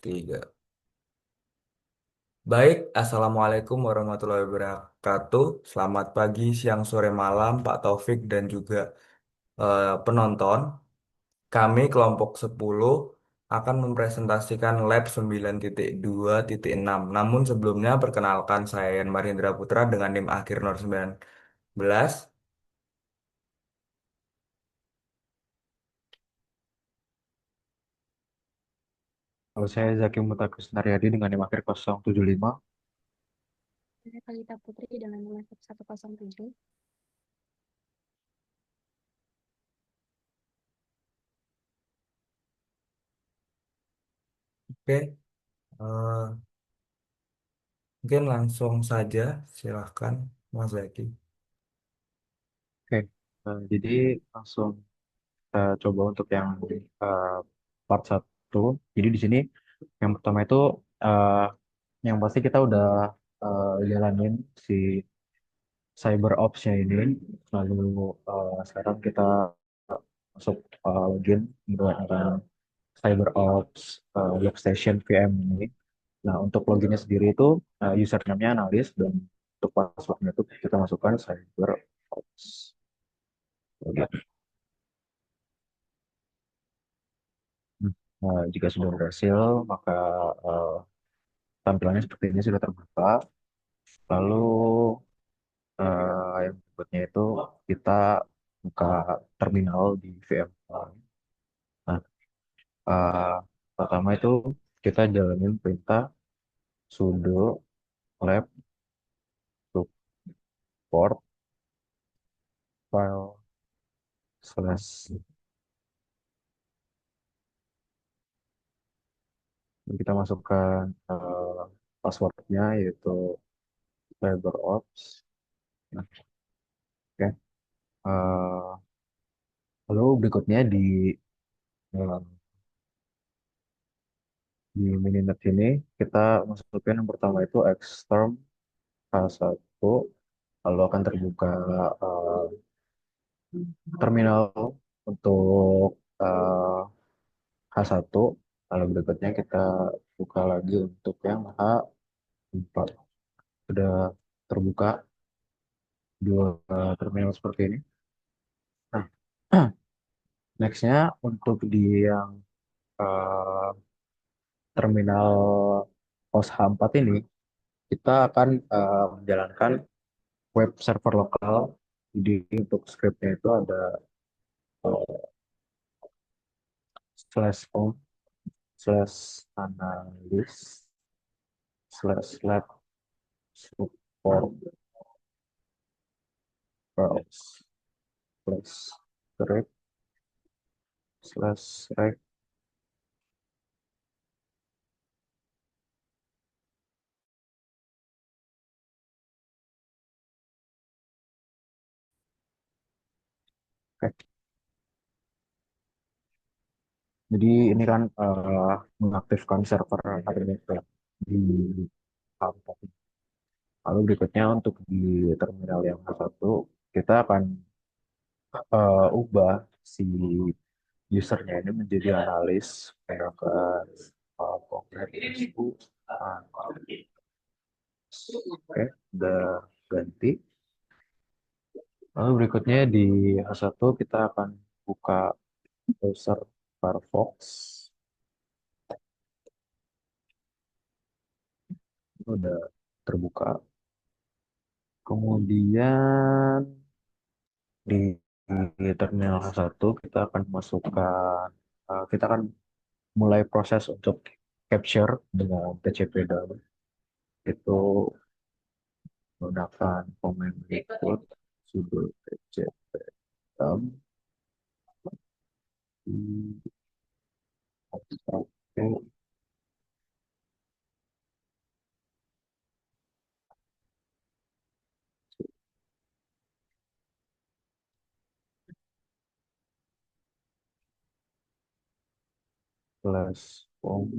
Tiga. Baik, Assalamualaikum warahmatullahi wabarakatuh. Selamat pagi, siang, sore, malam, Pak Taufik dan juga penonton. Kami kelompok 10 akan mempresentasikan lab 9.2.6. Namun sebelumnya perkenalkan saya Yan Marindra Putra dengan NIM akhir 019. Kalau saya Zaki Mutakus Naryadi dengan NIM akhir 075. Saya Kalita Putri dengan nomor 107. Oke, eh, mungkin langsung saja. Silahkan, Mas Zaki. Oke, jadi langsung kita coba untuk yang eh, part satu. Jadi di sini yang pertama itu eh, yang pasti kita udah jalanin si cyber ops-nya ini. Lalu sekarang kita masuk login menggunakan cyber ops workstation VM ini. Nah, untuk loginnya sendiri itu username-nya analis dan untuk passwordnya itu kita masukkan CyberOps. Gitu. Nah, jika sudah berhasil, maka eh, tampilannya seperti ini sudah terbuka. Lalu yang berikutnya itu kita buka terminal di VM. Nah, eh, pertama itu kita jalanin perintah sudo lab support file slash. Dan kita masukkan passwordnya yaitu CyberOps. Nah, oke. Eh, Lalu berikutnya di mininet ini kita masukkan yang pertama itu Xterm H1, lalu akan terbuka eh, terminal untuk eh, H1, lalu berikutnya kita buka lagi untuk yang H4. Sudah terbuka dua terminal seperti ini. Nah, nextnya untuk di yang eh, terminal pos H4 ini kita akan menjalankan web server lokal. Jadi untuk scriptnya itu ada slash home slash analyst slash lab support browse slash script slash rec. Oke. Jadi ini kan mengaktifkan server administrator di Hub. Lalu berikutnya untuk di terminal yang satu kita akan ubah si usernya ini menjadi analis misalkan konkret itu. Oke, udah ganti. Lalu berikutnya di H1 kita akan buka browser Firefox. Ini udah terbuka. Kemudian di, di terminal H1 kita akan masukkan, kita akan mulai proses untuk capture dengan TCP/DOM. Itu menggunakan command input sudo TCP/DOM slash home.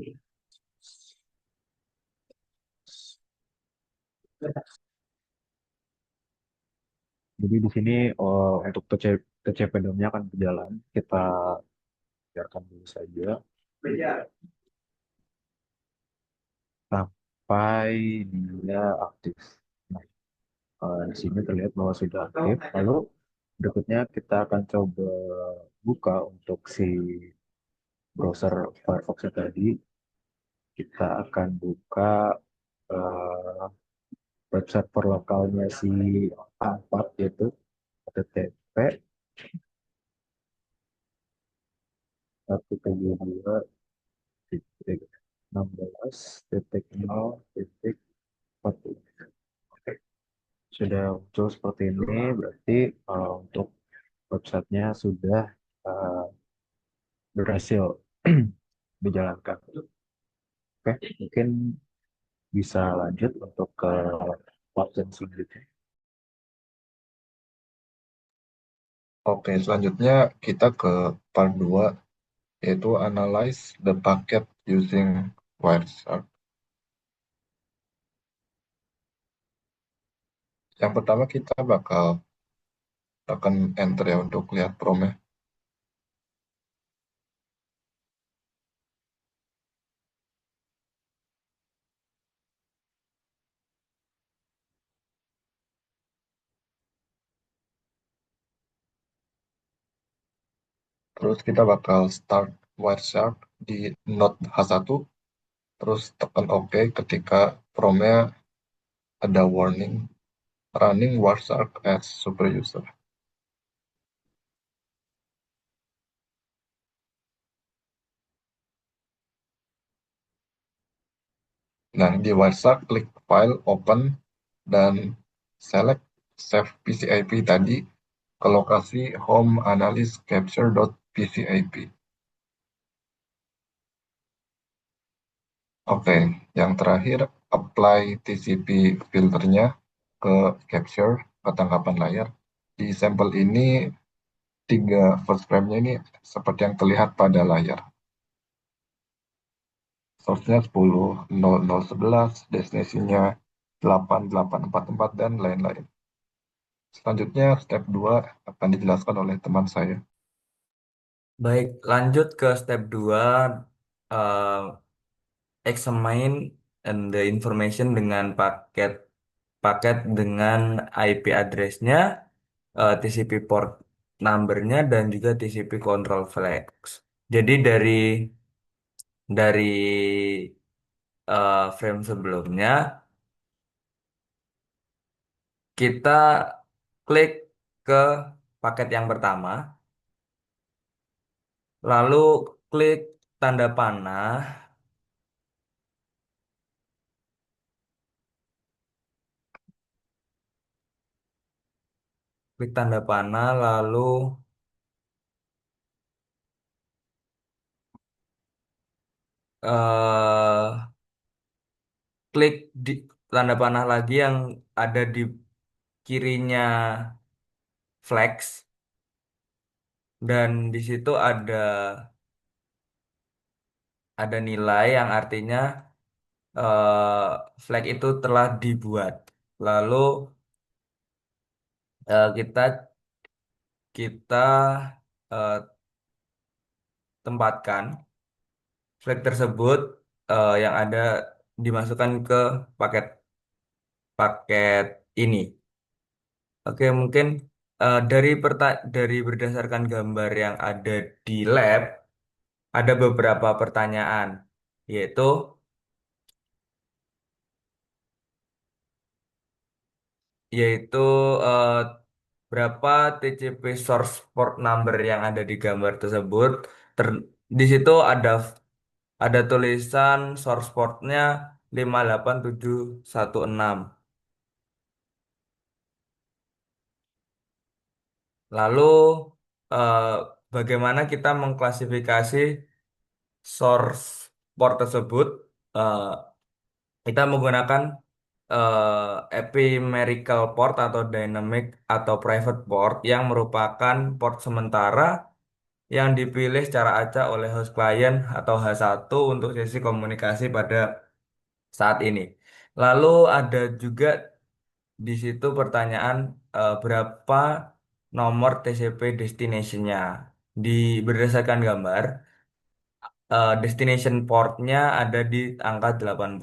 Jadi di sini untuk TCP/DOM-nya akan berjalan. Kita biarkan dulu saja. sampai dia aktif. Nah, di sini terlihat bahwa sudah aktif. Lalu berikutnya kita akan coba buka untuk si browser Firefox tadi. Kita akan buka eh, web server lokalnya si A4 yaitu http 172.16.0.40. Oke, sudah muncul seperti ini, berarti untuk websitenya sudah eh, berhasil dijalankan. Oke, mungkin bisa lanjut untuk ke part yang selanjutnya. Oke, selanjutnya kita ke part 2, yaitu analyze the packet using Wireshark. Yang pertama kita bakal tekan enter ya untuk lihat promnya. Terus kita bakal start Wireshark di node H1, terus tekan OK ketika promnya ada warning running Wireshark as super user. Nah, di Wireshark klik file open dan select save PCIP tadi ke lokasi home analysis capture.pcip. Oke, yang terakhir apply TCP filternya ke capture, ke tangkapan layar. Di sampel ini 3 first frame-nya ini seperti yang terlihat pada layar. Source-nya 10.00.11, destinasinya 8.844 dan lain-lain. Selanjutnya step 2 akan dijelaskan oleh teman saya. Baik, lanjut ke step 2, eh, examine and the information dengan paket paket dengan IP address-nya, TCP port number-nya dan juga TCP control flags. Jadi dari frame sebelumnya kita klik ke paket yang pertama, lalu klik tanda panah, lalu eh, klik di tanda panah lagi yang ada di kirinya flags, dan di situ ada nilai yang artinya flag itu telah dibuat. Lalu kita kita eh, tempatkan flag tersebut yang ada dimasukkan ke paket paket ini. Oke, mungkin dari berdasarkan gambar yang ada di lab, ada beberapa pertanyaan, yaitu yaitu eh, berapa TCP source port number yang ada di gambar tersebut. Ter, di situ ada tulisan source portnya 58716. Lalu eh, bagaimana kita mengklasifikasi source port tersebut? Eh, kita menggunakan ephemeral port atau dynamic atau private port yang merupakan port sementara yang dipilih secara acak oleh host client atau H1 untuk sesi komunikasi pada saat ini. Lalu ada juga di situ pertanyaan berapa nomor TCP destination-nya. Di berdasarkan gambar, destination portnya ada di angka 80.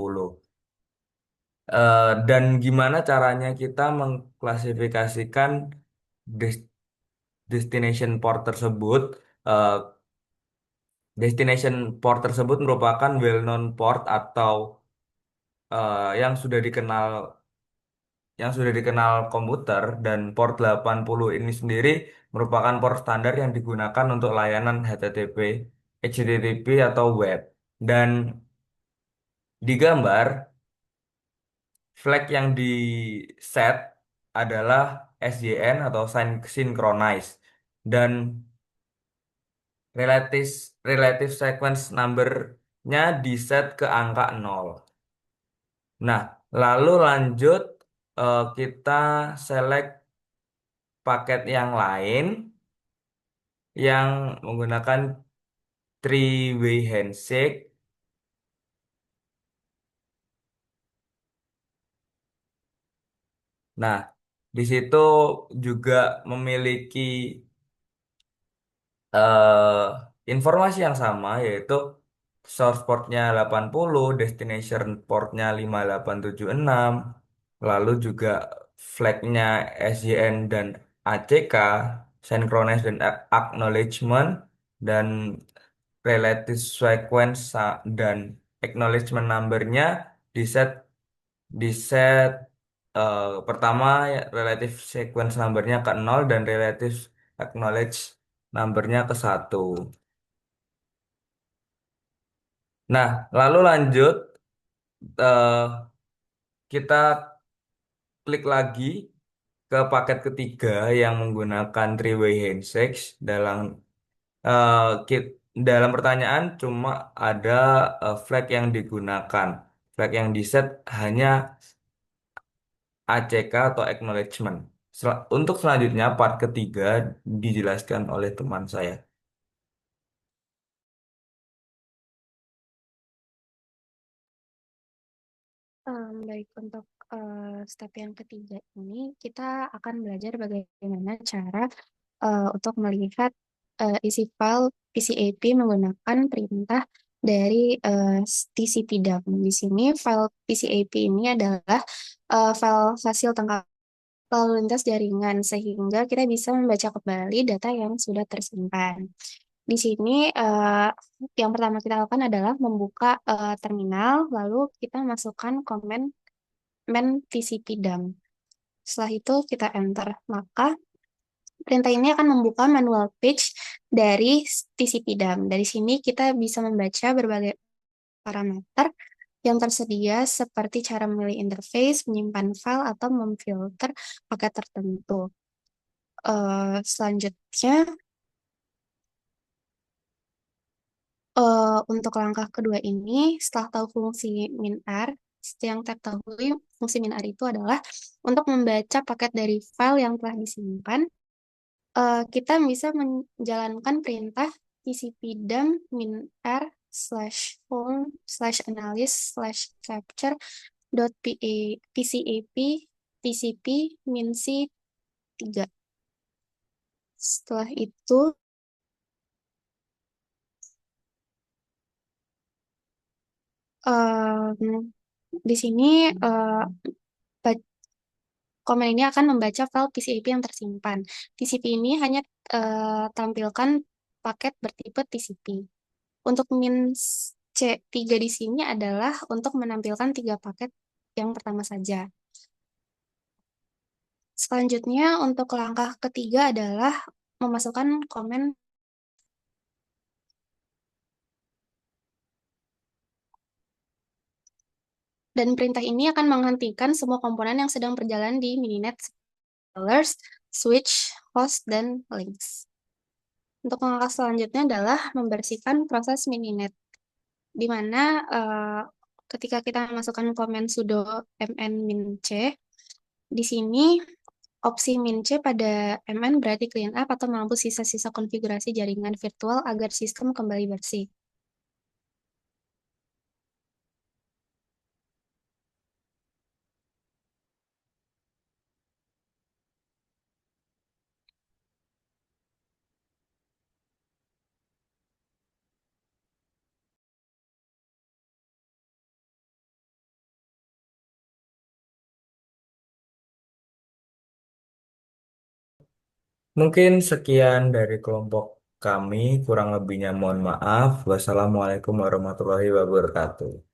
Dan gimana caranya kita mengklasifikasikan des- destination port tersebut. Eh, Destination port tersebut merupakan well-known port atau yang sudah dikenal komputer, dan port 80 ini sendiri merupakan port standar yang digunakan untuk layanan HTTP, HTTP atau web. Dan di gambar, flag yang di set adalah SYN atau synchronize, dan relative relative sequence number-nya di set ke angka 0. Nah, lalu lanjut, kita select paket yang lain yang menggunakan three-way handshake. Nah, di situ juga memiliki eh, informasi yang sama, yaitu source portnya 80, destination portnya 5876, lalu juga flagnya SYN dan ACK, synchronize dan acknowledgement, dan relative sequence dan acknowledgement numbernya di set di set pertama, ya, relative sequence numbernya ke 0 dan relative acknowledge numbernya ke 1. Nah, lalu lanjut, eh, kita klik lagi ke paket ketiga yang menggunakan three-way handshakes. Eh, kit- Dalam pertanyaan cuma ada flag yang digunakan. Flag yang di set hanya ACK atau acknowledgement. Untuk selanjutnya part ketiga dijelaskan oleh teman saya. Baik, untuk step yang ketiga ini kita akan belajar bagaimana cara untuk melihat isi file PCAP menggunakan perintah dari TCP-DUMP. Di sini file PCAP ini adalah file hasil tangkap lalu lintas jaringan, sehingga kita bisa membaca kembali data yang sudah tersimpan. Di sini yang pertama kita lakukan adalah membuka terminal, lalu kita masukkan komen man TCP dump. Setelah itu kita enter, maka perintah ini akan membuka manual page dari TCP dump. Dari sini kita bisa membaca berbagai parameter yang tersedia seperti cara memilih interface, menyimpan file, atau memfilter paket tertentu. Selanjutnya, untuk langkah kedua ini, setelah tahu fungsi minr, yang kita ketahui fungsi minr itu adalah untuk membaca paket dari file yang telah disimpan. Kita bisa menjalankan perintah tcpdump minr slash home slash analyst slash capture dot pcap tcp minc 3. Setelah itu, di sini komen ini akan membaca file TCP yang tersimpan. TCP ini hanya tampilkan paket bertipe TCP. Untuk min C3 di sini adalah untuk menampilkan 3 paket yang pertama saja. Selanjutnya, untuk langkah ketiga adalah memasukkan komen, dan perintah ini akan menghentikan semua komponen yang sedang berjalan di mininet, controllers, switch, host, dan links. Untuk langkah selanjutnya adalah membersihkan proses mininet, di mana ketika kita masukkan komen sudo mn min c, di sini opsi min c pada mn berarti clean up atau menghapus sisa-sisa konfigurasi jaringan virtual agar sistem kembali bersih. Mungkin sekian dari kelompok kami, kurang lebihnya mohon maaf. Wassalamualaikum warahmatullahi wabarakatuh.